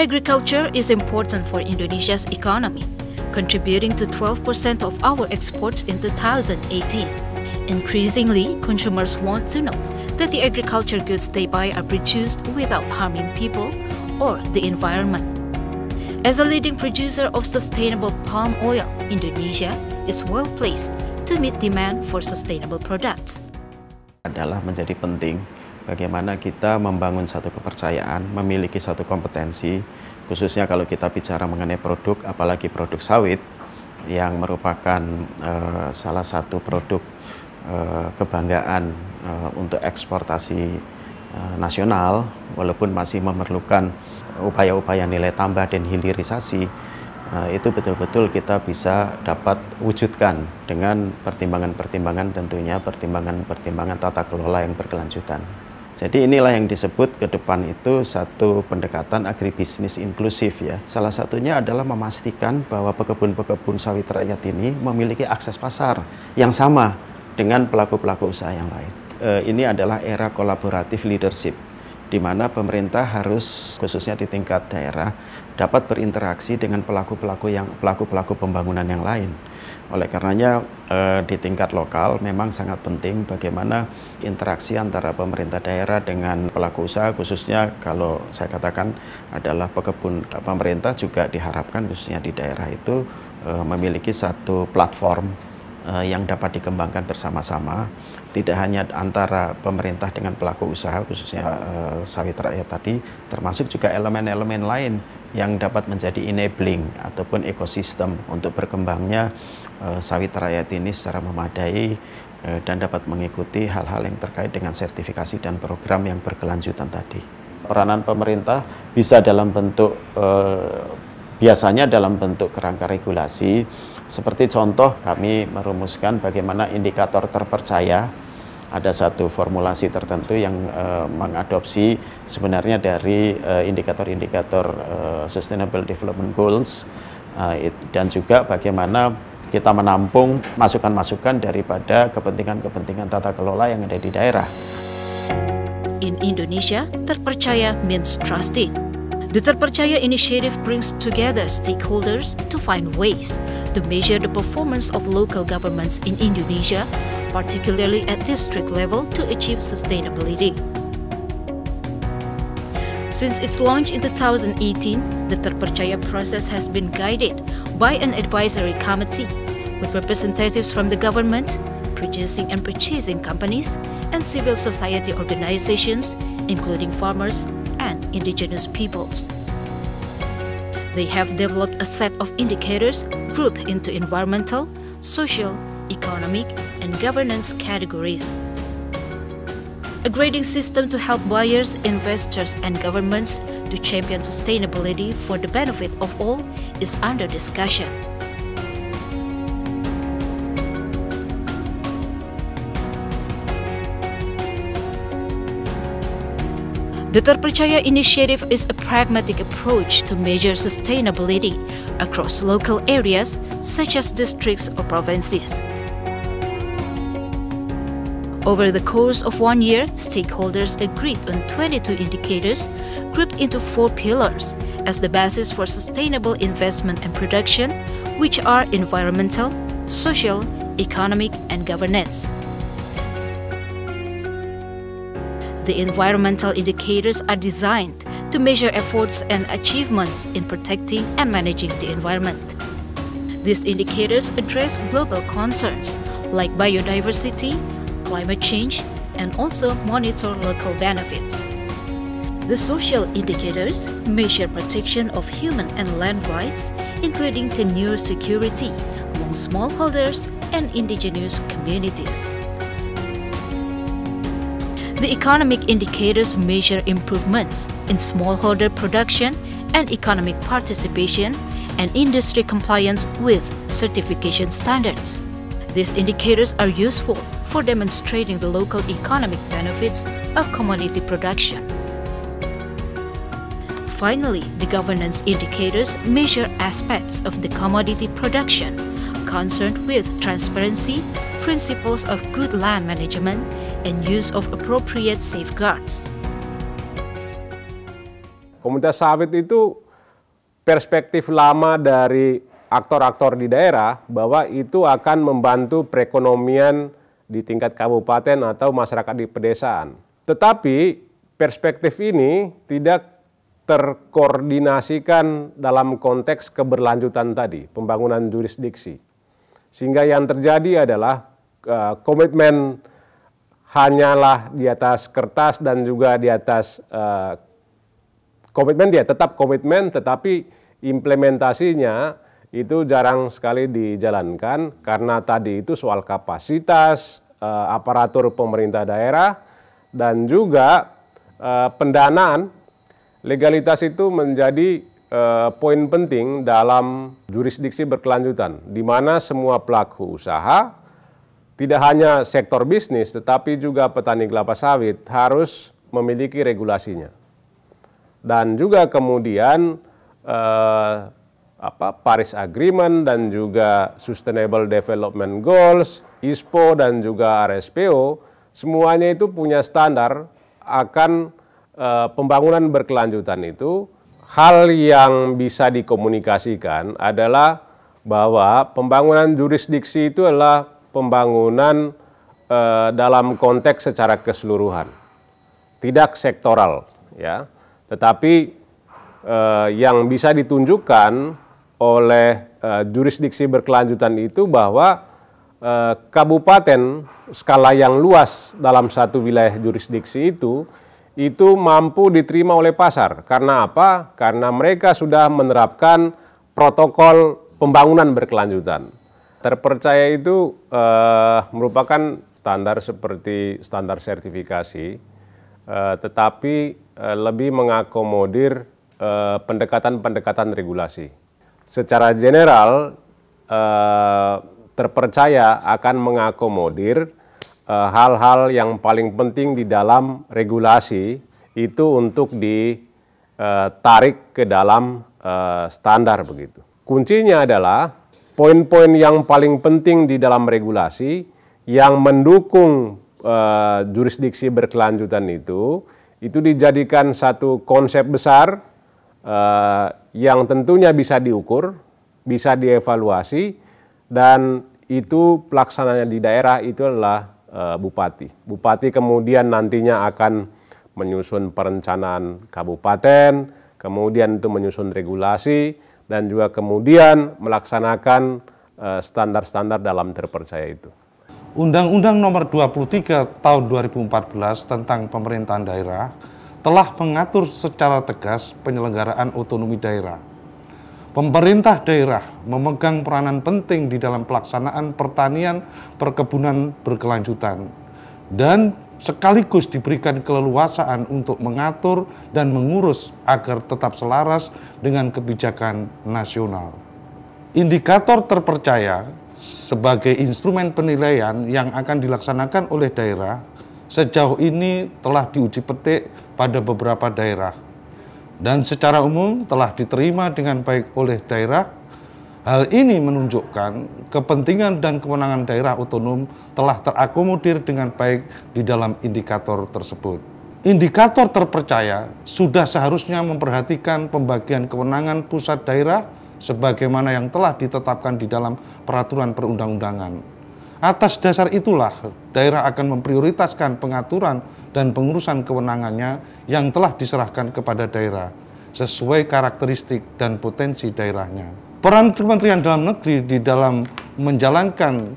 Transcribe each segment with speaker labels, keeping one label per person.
Speaker 1: Agriculture is important for Indonesia's economy, contributing to 12% of our exports in 2018. Increasingly, consumers want to know that the agriculture goods they buy are produced without harming people or the environment. As a leading producer of sustainable palm oil, Indonesia is well placed to meet demand for sustainable products.
Speaker 2: Adalah menjadi penting bagaimana kita membangun satu kepercayaan, memiliki satu kompetensi, khususnya kalau kita bicara mengenai produk, apalagi produk sawit, yang merupakan salah satu produk kebanggaan untuk eksportasi nasional, walaupun masih memerlukan upaya-upaya nilai tambah dan hilirisasi, itu betul-betul kita bisa dapat wujudkan dengan pertimbangan-pertimbangan, tentunya pertimbangan-pertimbangan tata kelola yang berkelanjutan. Jadi inilah yang disebut ke depan itu satu pendekatan agribisnis inklusif ya. Salah satunya adalah memastikan bahwa pekebun-pekebun sawit rakyat ini memiliki akses pasar yang sama dengan pelaku-pelaku usaha yang lain. Ini adalah era kolaboratif leadership, di mana pemerintah harus khususnya di tingkat daerah dapat berinteraksi dengan pelaku-pelaku pembangunan yang lain. Oleh karenanya di tingkat lokal memang sangat penting bagaimana interaksi antara pemerintah daerah dengan pelaku usaha, khususnya kalau saya katakan adalah pekebun. Pemerintah juga diharapkan khususnya di daerah itu memiliki satu platform yang dapat dikembangkan bersama-sama, tidak hanya antara pemerintah dengan pelaku usaha khususnya sawit rakyat tadi, termasuk juga elemen-elemen lain yang dapat menjadi enabling ataupun ekosistem untuk berkembangnya sawit rakyat ini secara memadai dan dapat mengikuti hal-hal yang terkait dengan sertifikasi dan program yang berkelanjutan tadi. Peranan pemerintah bisa dalam bentuk biasanya dalam bentuk kerangka regulasi. Seperti contoh, kami merumuskan bagaimana indikator terpercaya. Ada satu formulasi tertentu yang mengadopsi sebenarnya dari indikator-indikator Sustainable Development Goals, dan juga bagaimana kita menampung masukan-masukan daripada kepentingan-kepentingan tata kelola yang ada di daerah.
Speaker 1: In Indonesia, terpercaya means trusted. The Terpercaya initiative brings together stakeholders to find ways to measure the performance of local governments in Indonesia, particularly at district level, to achieve sustainability. Since its launch in 2018, the Terpercaya process has been guided by an advisory committee with representatives from the government, producing and purchasing companies, and civil society organizations, including farmers and indigenous peoples. They have developed a set of indicators grouped into environmental, social, economic, and governance categories. A grading system to help buyers, investors, and governments to champion sustainability for the benefit of all is under discussion. The Terpercaya initiative is a pragmatic approach to measure sustainability across local areas such as districts or provinces. Over the course of 1 year, stakeholders agreed on 22 indicators grouped into 4 pillars as the basis for sustainable investment and production, which are environmental, social, economic, and governance. The environmental indicators are designed to measure efforts and achievements in protecting and managing the environment. These indicators address global concerns like biodiversity, climate change, and also monitor local benefits. The social indicators measure protection of human and land rights, including tenure security among smallholders and indigenous communities. The economic indicators measure improvements in smallholder production and economic participation and industry compliance with certification standards. These indicators are useful for demonstrating the local economic benefits of commodity production. Finally, the governance indicators measure aspects of the commodity production concerned with transparency, principles of good land management, and use of appropriate safeguards.
Speaker 3: Komunitas sawit itu perspektif lama dari aktor-aktor di daerah bahwa itu akan membantu perekonomian di tingkat kabupaten atau masyarakat di pedesaan. Tetapi perspektif ini tidak terkoordinasikan dalam konteks keberlanjutan tadi, pembangunan jurisdiksi. Sehingga yang terjadi adalah komitmen hanyalah di atas kertas dan juga di atas komitmen, dia tetap komitmen, tetapi implementasinya itu jarang sekali dijalankan karena tadi itu soal kapasitas aparatur pemerintah daerah dan juga pendanaan. Legalitas itu menjadi poin penting dalam jurisdiksi berkelanjutan, di mana semua pelaku usaha, tidak hanya sektor bisnis, tetapi juga petani kelapa sawit harus memiliki regulasinya. Dan juga kemudian Paris Agreement dan juga Sustainable Development Goals, ISPO dan juga RSPO, semuanya itu punya standar akan pembangunan berkelanjutan itu. Hal yang bisa dikomunikasikan adalah bahwa pembangunan jurisdiksi itu adalah pembangunan dalam konteks secara keseluruhan, tidak sektoral, ya. Tetapi yang bisa ditunjukkan oleh jurisdiksi berkelanjutan itu bahwa kabupaten skala yang luas dalam satu wilayah jurisdiksi itu mampu diterima oleh pasar. Karena apa? Karena mereka sudah menerapkan protokol pembangunan berkelanjutan. Terpercaya itu merupakan standar seperti standar sertifikasi, tetapi lebih mengakomodir pendekatan-pendekatan regulasi. Secara general, terpercaya akan mengakomodir hal-hal yang paling penting di dalam regulasi itu untuk ditarik ke dalam standar begitu. Kuncinya adalah poin-poin yang paling penting di dalam regulasi yang mendukung jurisdiksi berkelanjutan itu dijadikan satu konsep besar yang tentunya bisa diukur, bisa dievaluasi, dan itu pelaksananya di daerah itu adalah bupati. Bupati kemudian nantinya akan menyusun perencanaan kabupaten, kemudian itu menyusun regulasi, dan juga kemudian melaksanakan standar-standar dalam terpercaya itu.
Speaker 4: Undang-Undang Nomor 23 Tahun 2014 tentang Pemerintahan Daerah telah mengatur secara tegas penyelenggaraan otonomi daerah. Pemerintah daerah memegang peranan penting di dalam pelaksanaan pertanian perkebunan berkelanjutan dan sekaligus diberikan keleluasaan untuk mengatur dan mengurus agar tetap selaras dengan kebijakan nasional. Indikator terpercaya sebagai instrumen penilaian yang akan dilaksanakan oleh daerah sejauh ini telah diuji petik pada beberapa daerah dan secara umum telah diterima dengan baik oleh daerah. Hal ini menunjukkan kepentingan dan kewenangan daerah otonom telah terakomodir dengan baik di dalam indikator tersebut. Indikator terpercaya sudah seharusnya memperhatikan pembagian kewenangan pusat daerah sebagaimana yang telah ditetapkan di dalam peraturan perundang-undangan. Atas dasar itulah, daerah akan memprioritaskan pengaturan dan pengurusan kewenangannya yang telah diserahkan kepada daerah, sesuai karakteristik dan potensi daerahnya. Peran Kementerian Dalam Negeri di dalam menjalankan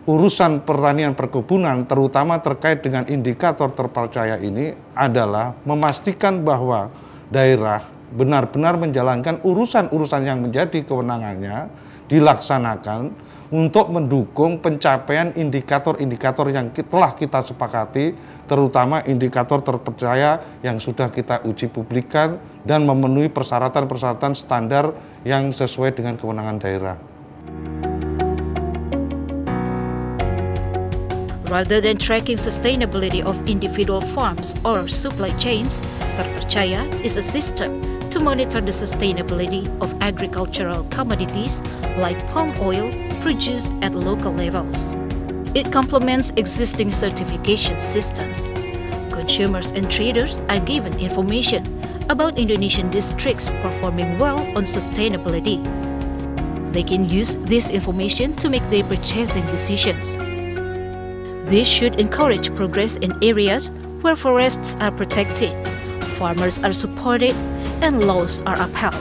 Speaker 4: urusan pertanian perkebunan, terutama terkait dengan indikator terpercaya ini, adalah memastikan bahwa daerah benar-benar menjalankan urusan-urusan yang menjadi kewenangannya dilaksanakan untuk mendukung pencapaian indikator-indikator yang telah kita sepakati, terutama indikator terpercaya yang sudah kita uji publikkan dan memenuhi persyaratan-persyaratan standar yang sesuai dengan kewenangan daerah.
Speaker 1: Rather than tracking sustainability of individual farms or supply chains, Terpercaya is a system to monitor the sustainability of agricultural commodities like palm oil produced at local levels. It complements existing certification systems. Consumers and traders are given information about Indonesian districts performing well on sustainability. They can use this information to make their purchasing decisions. This should encourage progress in areas where forests are protected, farmers are supported, and laws are upheld.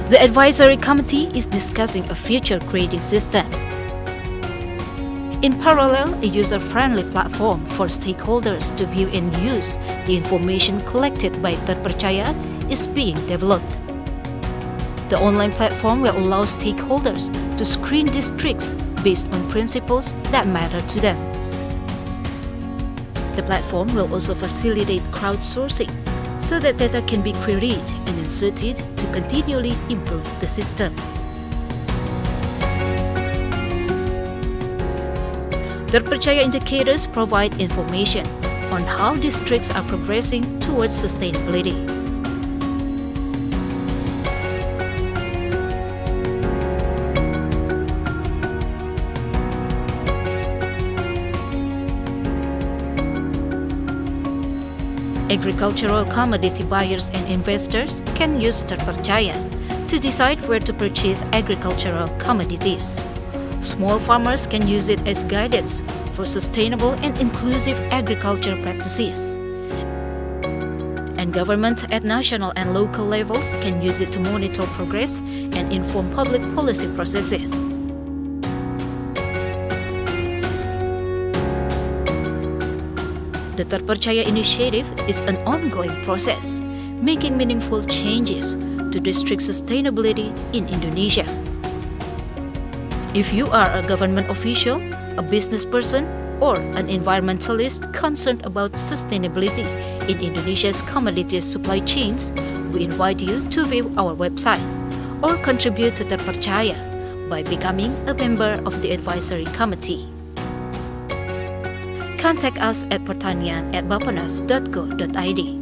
Speaker 1: The advisory committee is discussing a future grading system. In parallel, a user-friendly platform for stakeholders to view and use the information collected by Terpercaya is being developed. The online platform will allow stakeholders to screen districts based on principles that matter to them. The platform will also facilitate crowdsourcing so that data can be queried and inserted to continually improve the system. Terpercaya indicators provide information on how districts are progressing towards sustainability. Agricultural commodity buyers and investors can use Terpercaya to decide where to purchase agricultural commodities. Small farmers can use it as guidance for sustainable and inclusive agriculture practices. And government at national and local levels can use it to monitor progress and inform public policy processes. The Terpercaya initiative is an ongoing process, making meaningful changes to district sustainability in Indonesia. If you are a government official, a business person, or an environmentalist concerned about sustainability in Indonesia's commodities supply chains, we invite you to view our website or contribute to Terpercaya by becoming a member of the advisory committee. Contact us at pertanian@bappenas.go.id.